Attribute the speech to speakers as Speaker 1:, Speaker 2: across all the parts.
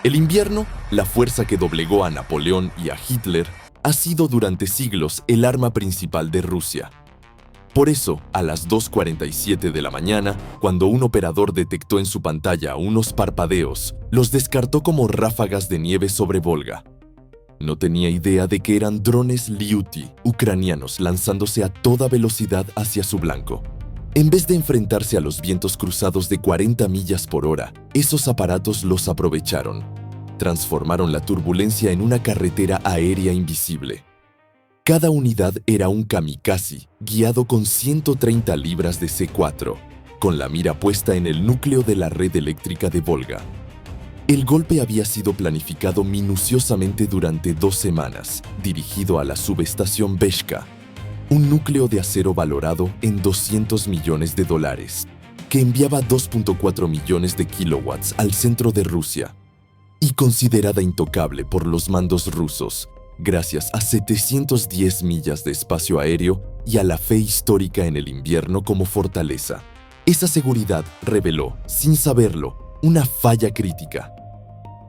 Speaker 1: El invierno, la fuerza que doblegó a Napoleón y a Hitler, ha sido durante siglos el arma principal de Rusia. Por eso, a las 2:47 de la mañana, cuando un operador detectó en su pantalla unos parpadeos, los descartó como ráfagas de nieve sobre Volga. No tenía idea de que eran drones Lyuti ucranianos lanzándose a toda velocidad hacia su blanco. En vez de enfrentarse a los vientos cruzados de 40 millas por hora, esos aparatos los aprovecharon. Transformaron la turbulencia en una carretera aérea invisible. Cada unidad era un kamikaze, guiado con 130 libras de C4, con la mira puesta en el núcleo de la red eléctrica de Volga. El golpe había sido planificado minuciosamente durante 2 semanas, dirigido a la subestación Beshka, un núcleo de acero valorado en $200 millones, que enviaba 2.4 millones de kilowatts al centro de Rusia, y considerada intocable por los mandos rusos, gracias a 710 millas de espacio aéreo y a la fe histórica en el invierno como fortaleza. Esa seguridad reveló, sin saberlo, una falla crítica.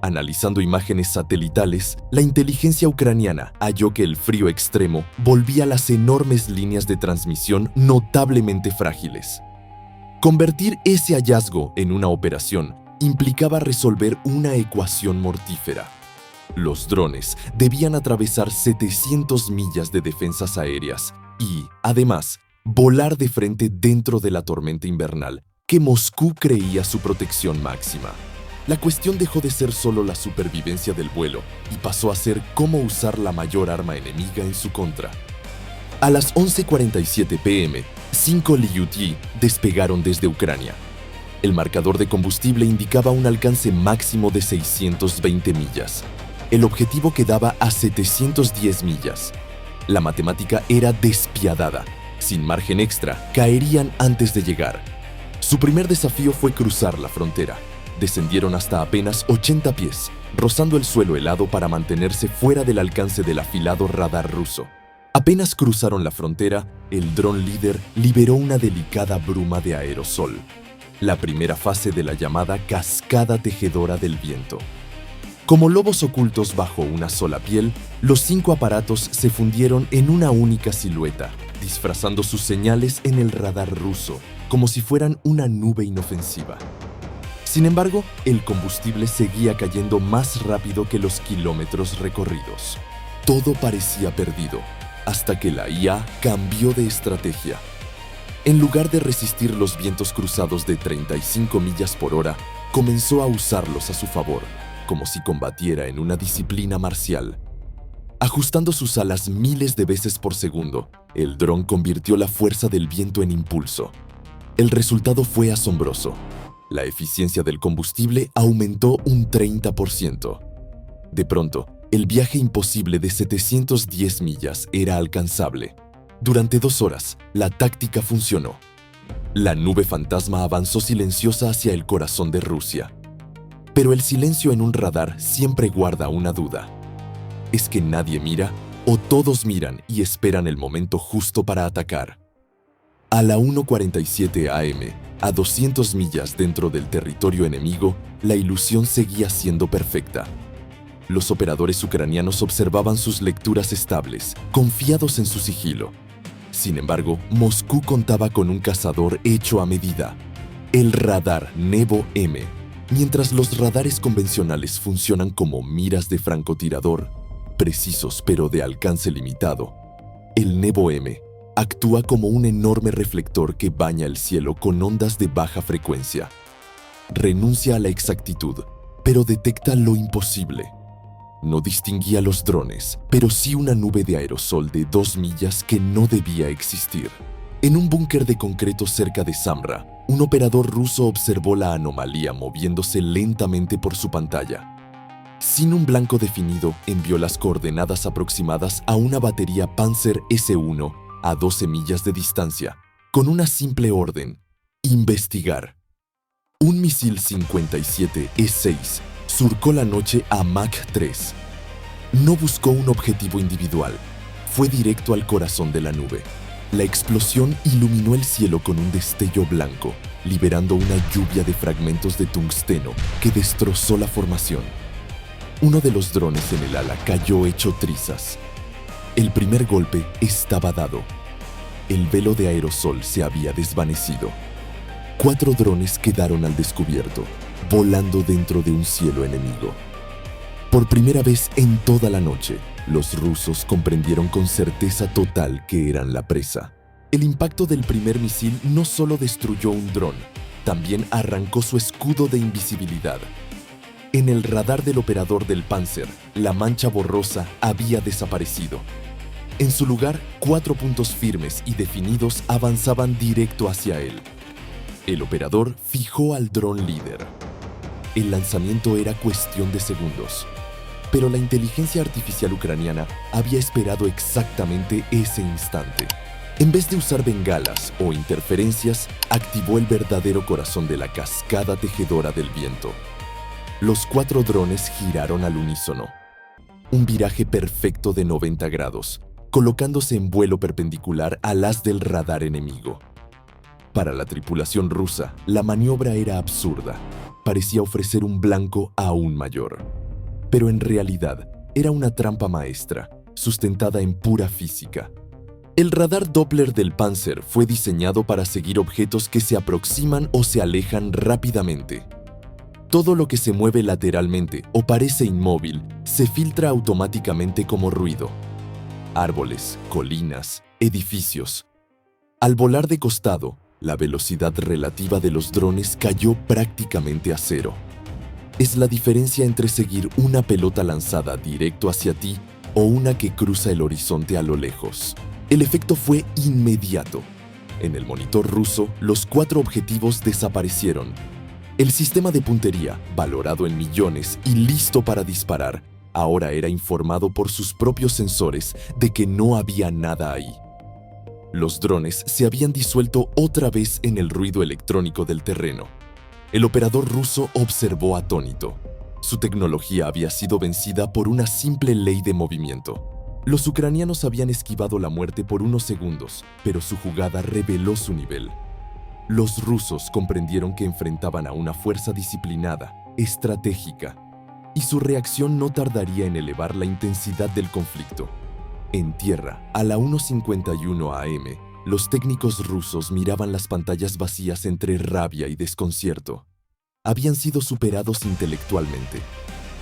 Speaker 1: Analizando imágenes satelitales, la inteligencia ucraniana halló que el frío extremo volvía las enormes líneas de transmisión notablemente frágiles. Convertir ese hallazgo en una operación implicaba resolver una ecuación mortífera. Los drones debían atravesar 700 millas de defensas aéreas y, además, volar de frente dentro de la tormenta invernal, que Moscú creía su protección máxima. La cuestión dejó de ser solo la supervivencia del vuelo y pasó a ser cómo usar la mayor arma enemiga en su contra. A las 11:47 p.m., 5 Lyuti despegaron desde Ucrania. El marcador de combustible indicaba un alcance máximo de 620 millas. El objetivo quedaba a 710 millas. La matemática era despiadada. Sin margen extra, caerían antes de llegar. Su primer desafío fue cruzar la frontera. Descendieron hasta apenas 80 pies, rozando el suelo helado para mantenerse fuera del alcance del afilado radar ruso. Apenas cruzaron la frontera, el dron líder liberó una delicada bruma de aerosol, la primera fase de la llamada cascada tejedora del viento. Como lobos ocultos bajo una sola piel, los 5 aparatos se fundieron en una única silueta, disfrazando sus señales en el radar ruso, como si fueran una nube inofensiva. Sin embargo, el combustible seguía cayendo más rápido que los kilómetros recorridos. Todo parecía perdido, hasta que la IA cambió de estrategia. En lugar de resistir los vientos cruzados de 35 millas por hora, comenzó a usarlos a su favor, como si combatiera en una disciplina marcial. Ajustando sus alas miles de veces por segundo, el dron convirtió la fuerza del viento en impulso. El resultado fue asombroso. La eficiencia del combustible aumentó un 30%. De pronto, el viaje imposible de 710 millas era alcanzable. Durante 2 horas, la táctica funcionó. La nube fantasma avanzó silenciosa hacia el corazón de Rusia. Pero el silencio en un radar siempre guarda una duda. ¿Es que nadie mira o todos miran y esperan el momento justo para atacar? A la 1:47 a.m., a 200 millas dentro del territorio enemigo, la ilusión seguía siendo perfecta. Los operadores ucranianos observaban sus lecturas estables, confiados en su sigilo. Sin embargo, Moscú contaba con un cazador hecho a medida, el radar Nevo-M. Mientras los radares convencionales funcionan como miras de francotirador, precisos pero de alcance limitado, el Nevo-M actúa como un enorme reflector que baña el cielo con ondas de baja frecuencia. Renuncia a la exactitud, pero detecta lo imposible. No distinguía los drones, pero sí una nube de aerosol de 2 millas que no debía existir. En un búnker de concreto cerca de Samra, un operador ruso observó la anomalía moviéndose lentamente por su pantalla. Sin un blanco definido, envió las coordenadas aproximadas a una batería Panzer S-1 a 12 millas de distancia, con una simple orden: investigar. Un misil 57 E-6 surcó la noche a Mach 3. No buscó un objetivo individual, fue directo al corazón de la nube. La explosión iluminó el cielo con un destello blanco, liberando una lluvia de fragmentos de tungsteno que destrozó la formación. Uno de los drones en el ala cayó hecho trizas. El primer golpe estaba dado. El velo de aerosol se había desvanecido. 4 drones quedaron al descubierto, volando dentro de un cielo enemigo. Por primera vez en toda la noche, los rusos comprendieron con certeza total que eran la presa. El impacto del primer misil no solo destruyó un dron, también arrancó su escudo de invisibilidad. En el radar del operador del Panzer, la mancha borrosa había desaparecido. En su lugar, 4 puntos firmes y definidos avanzaban directo hacia él. El operador fijó al dron líder. El lanzamiento era cuestión de segundos, pero la inteligencia artificial ucraniana había esperado exactamente ese instante. En vez de usar bengalas o interferencias, activó el verdadero corazón de la cascada tejedora del viento. Los 4 drones giraron al unísono. Un viraje perfecto de 90 grados, colocándose en vuelo perpendicular al haz del radar enemigo. Para la tripulación rusa, la maniobra era absurda. Parecía ofrecer un blanco aún mayor. Pero en realidad, era una trampa maestra, sustentada en pura física. El radar Doppler del Panzer fue diseñado para seguir objetos que se aproximan o se alejan rápidamente. Todo lo que se mueve lateralmente o parece inmóvil se filtra automáticamente como ruido. Árboles, colinas, edificios. Al volar de costado, la velocidad relativa de los drones cayó prácticamente a cero. Es la diferencia entre seguir una pelota lanzada directo hacia ti o una que cruza el horizonte a lo lejos. El efecto fue inmediato. En el monitor ruso, los 4 objetivos desaparecieron. El sistema de puntería, valorado en millones y listo para disparar, ahora era informado por sus propios sensores de que no había nada ahí. Los drones se habían disuelto otra vez en el ruido electrónico del terreno. El operador ruso observó atónito. Su tecnología había sido vencida por una simple ley de movimiento. Los ucranianos habían esquivado la muerte por unos segundos, pero su jugada reveló su nivel. Los rusos comprendieron que enfrentaban a una fuerza disciplinada, estratégica, y su reacción no tardaría en elevar la intensidad del conflicto. En tierra, a la 1:51 am, los técnicos rusos miraban las pantallas vacías entre rabia y desconcierto. Habían sido superados intelectualmente,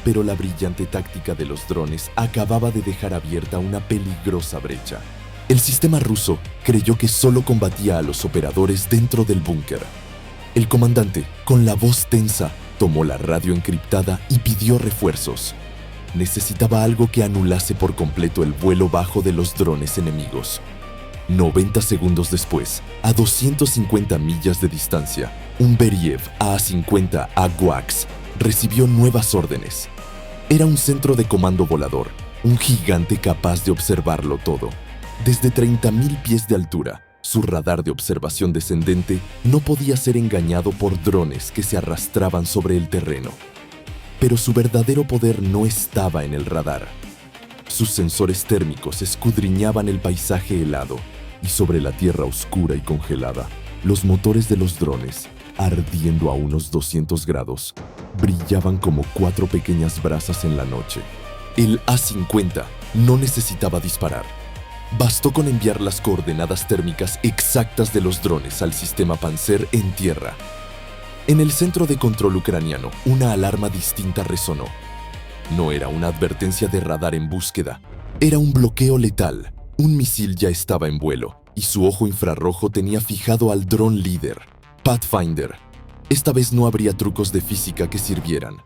Speaker 1: pero la brillante táctica de los drones acababa de dejar abierta una peligrosa brecha. El sistema ruso creyó que solo combatía a los operadores dentro del búnker. El comandante, con la voz tensa, tomó la radio encriptada y pidió refuerzos. Necesitaba algo que anulase por completo el vuelo bajo de los drones enemigos. 90 segundos después, a 250 millas de distancia, un Beriev A-50 AWACS recibió nuevas órdenes. Era un centro de comando volador, un gigante capaz de observarlo todo. Desde 30.000 pies de altura, su radar de observación descendente no podía ser engañado por drones que se arrastraban sobre el terreno. Pero su verdadero poder no estaba en el radar. Sus sensores térmicos escudriñaban el paisaje helado y sobre la tierra oscura y congelada, los motores de los drones, ardiendo a unos 200 grados, brillaban como 4 pequeñas brasas en la noche. El A-50 no necesitaba disparar. Bastó con enviar las coordenadas térmicas exactas de los drones al sistema Panzer en tierra. En el centro de control ucraniano, una alarma distinta resonó. No era una advertencia de radar en búsqueda, era un bloqueo letal. Un misil ya estaba en vuelo y su ojo infrarrojo tenía fijado al dron líder, Pathfinder. Esta vez no habría trucos de física que sirvieran.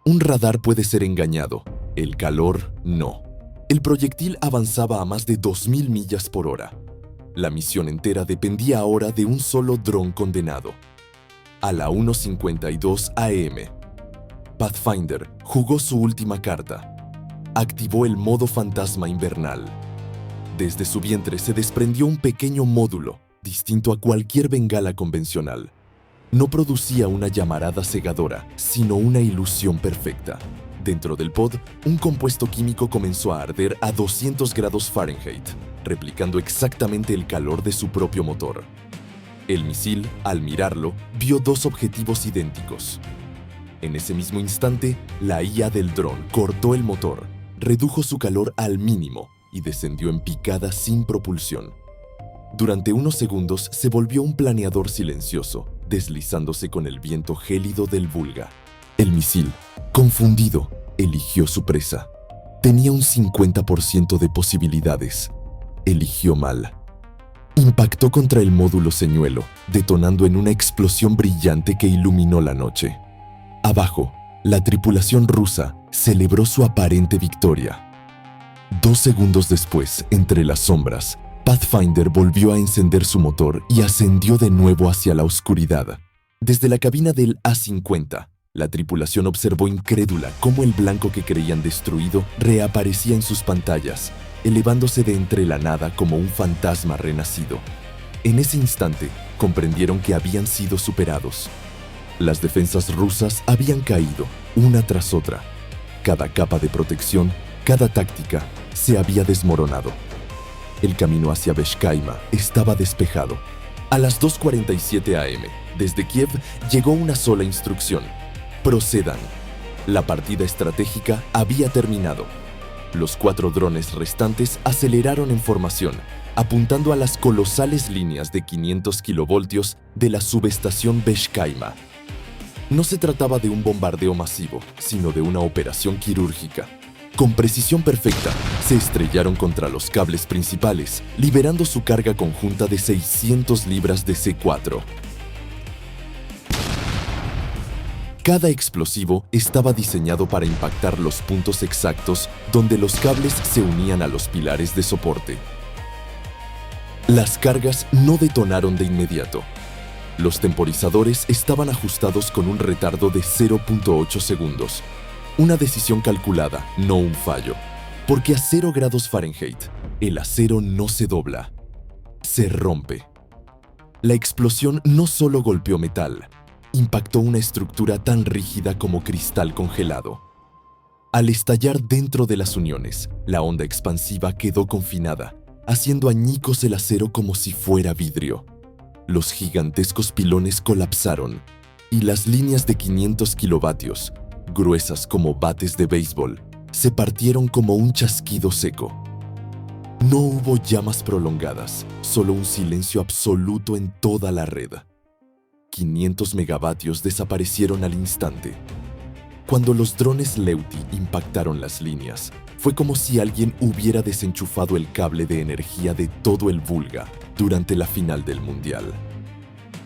Speaker 1: Un radar puede ser engañado, el calor no. El proyectil avanzaba a más de 2.000 millas por hora. La misión entera dependía ahora de un solo dron condenado. A la 1:52 am, Pathfinder jugó su última carta. Activó el modo fantasma invernal. Desde su vientre se desprendió un pequeño módulo, distinto a cualquier bengala convencional. No producía una llamarada cegadora, sino una ilusión perfecta. Dentro del pod, un compuesto químico comenzó a arder a 200 grados Fahrenheit, replicando exactamente el calor de su propio motor. El misil, al mirarlo, vio 2 objetivos idénticos. En ese mismo instante, la IA del dron cortó el motor, redujo su calor al mínimo y descendió en picada sin propulsión. Durante unos segundos se volvió un planeador silencioso, deslizándose con el viento gélido del Volga. El misil, confundido, eligió su presa. Tenía un 50% de posibilidades. Eligió mal. Impactó contra el módulo señuelo, detonando en una explosión brillante que iluminó la noche. Abajo, la tripulación rusa celebró su aparente victoria. 2 segundos después, entre las sombras, Pathfinder volvió a encender su motor y ascendió de nuevo hacia la oscuridad. Desde la cabina del A-50, la tripulación observó incrédula cómo el blanco que creían destruido reaparecía en sus pantallas, elevándose de entre la nada como un fantasma renacido. En ese instante, comprendieron que habían sido superados. Las defensas rusas habían caído, una tras otra. Cada capa de protección, cada táctica, se había desmoronado. El camino hacia Beshkaima estaba despejado. A las 2:47 am, desde Kiev, llegó una sola instrucción: procedan. La partida estratégica había terminado. Los 4 drones restantes aceleraron en formación, apuntando a las colosales líneas de 500 kilovoltios de la subestación Beshkaima. No se trataba de un bombardeo masivo, sino de una operación quirúrgica. Con precisión perfecta, se estrellaron contra los cables principales, liberando su carga conjunta de 600 libras de C4. Cada explosivo estaba diseñado para impactar los puntos exactos donde los cables se unían a los pilares de soporte. Las cargas no detonaron de inmediato. Los temporizadores estaban ajustados con un retardo de 0.8 segundos. Una decisión calculada, no un fallo. Porque a 0 grados Fahrenheit, el acero no se dobla, se rompe. La explosión no solo golpeó metal, impactó una estructura tan rígida como cristal congelado. Al estallar dentro de las uniones, la onda expansiva quedó confinada, haciendo añicos el acero como si fuera vidrio. Los gigantescos pilones colapsaron y las líneas de 500 kilovatios, gruesas como bates de béisbol, se partieron como un chasquido seco. No hubo llamas prolongadas, solo un silencio absoluto en toda la red. 500 megavatios desaparecieron al instante. Cuando los drones Leuti impactaron las líneas, fue como si alguien hubiera desenchufado el cable de energía de todo el Volga durante la final del Mundial.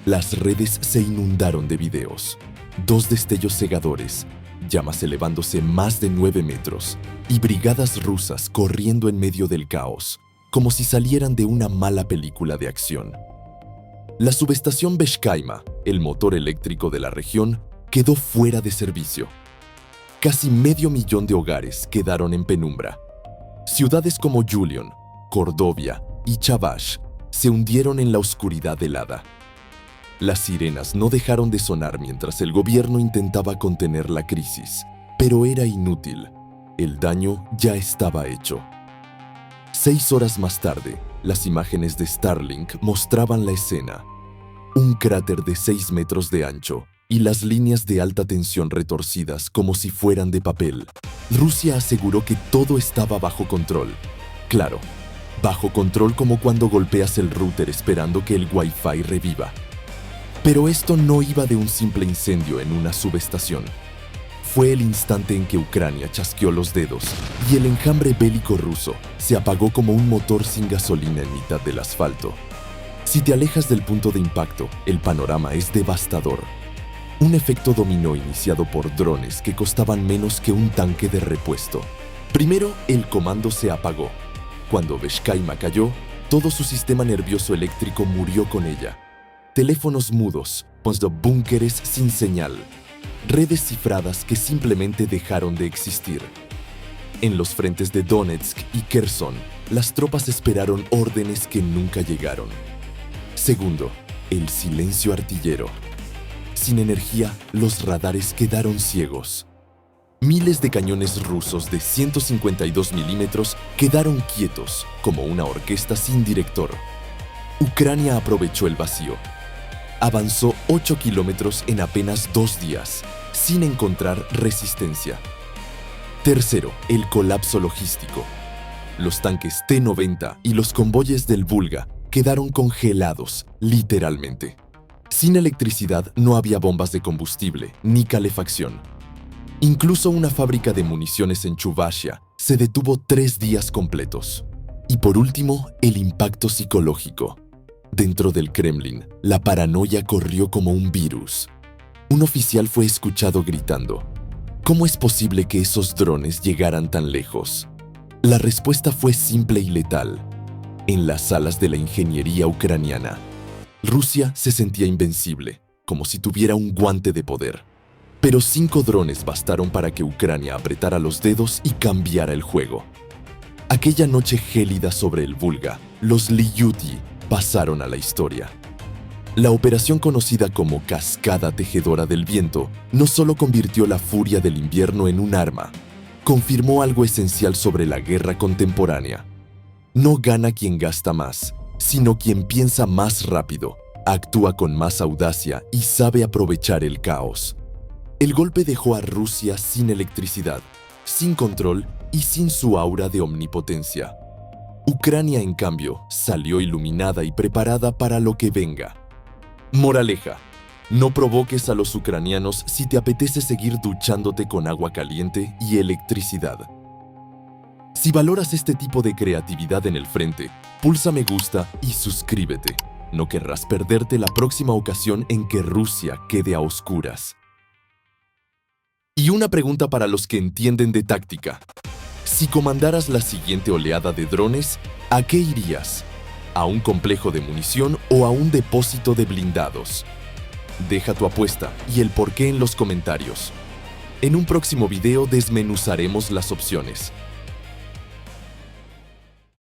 Speaker 1: Las redes se inundaron de videos, 2 destellos cegadores, llamas elevándose más de 9 metros y brigadas rusas corriendo en medio del caos, como si salieran de una mala película de acción. La subestación Beshkaima, el motor eléctrico de la región, quedó fuera de servicio. Casi 500,000 de hogares quedaron en penumbra. Ciudades como Julion, Cordovia y Chavash se hundieron en la oscuridad helada. Las sirenas no dejaron de sonar mientras el gobierno intentaba contener la crisis, pero era inútil. El daño ya estaba hecho. 6 horas más tarde, las imágenes de Starlink mostraban la escena. Un cráter de 6 metros de ancho y las líneas de alta tensión retorcidas como si fueran de papel. Rusia aseguró que todo estaba bajo control. Claro, bajo control como cuando golpeas el router esperando que el Wi-Fi reviva. Pero esto no iba de un simple incendio en una subestación. Fue el instante en que Ucrania chasqueó los dedos y el enjambre bélico ruso se apagó como un motor sin gasolina en mitad del asfalto. Si te alejas del punto de impacto, el panorama es devastador. Un efecto dominó iniciado por drones que costaban menos que un tanque de repuesto. Primero, el comando se apagó. Cuando Beshkaima cayó, todo su sistema nervioso eléctrico murió con ella. Teléfonos mudos, búnkeres sin señal, redes cifradas que simplemente dejaron de existir. En los frentes de Donetsk y Kherson, las tropas esperaron órdenes que nunca llegaron. Segundo, el silencio artillero. Sin energía, los radares quedaron ciegos. Miles de cañones rusos de 152 milímetros quedaron quietos, como una orquesta sin director. Ucrania aprovechó el vacío. Avanzó 8 kilómetros en apenas 2 días, sin encontrar resistencia. Tercero, el colapso logístico. Los tanques T-90 y los convoyes del Volga quedaron congelados, literalmente. Sin electricidad no había bombas de combustible ni calefacción. Incluso una fábrica de municiones en Chuvashia se detuvo 3 días completos. Y por último, el impacto psicológico. Dentro del Kremlin, la paranoia corrió como un virus. Un oficial fue escuchado gritando: ¿cómo es posible que esos drones llegaran tan lejos? La respuesta fue simple y letal. En las salas de la ingeniería ucraniana, Rusia se sentía invencible, como si tuviera un guante de poder. Pero 5 drones bastaron para que Ucrania apretara los dedos y cambiara el juego. Aquella noche gélida sobre el Volga, los Lyuti pasaron a la historia. La operación conocida como Cascada Tejedora del Viento no solo convirtió la furia del invierno en un arma, confirmó algo esencial sobre la guerra contemporánea. No gana quien gasta más, sino quien piensa más rápido, actúa con más audacia y sabe aprovechar el caos. El golpe dejó a Rusia sin electricidad, sin control y sin su aura de omnipotencia. Ucrania, en cambio, salió iluminada y preparada para lo que venga. Moraleja: no provoques a los ucranianos si te apetece seguir duchándote con agua caliente y electricidad. Si valoras este tipo de creatividad en el frente, pulsa me gusta y suscríbete. No querrás perderte la próxima ocasión en que Rusia quede a oscuras. Y una pregunta para los que entienden de táctica. Si comandaras la siguiente oleada de drones, ¿a qué irías? ¿A un complejo de munición o a un depósito de blindados? Deja tu apuesta y el porqué en los comentarios. En un próximo video desmenuzaremos las opciones.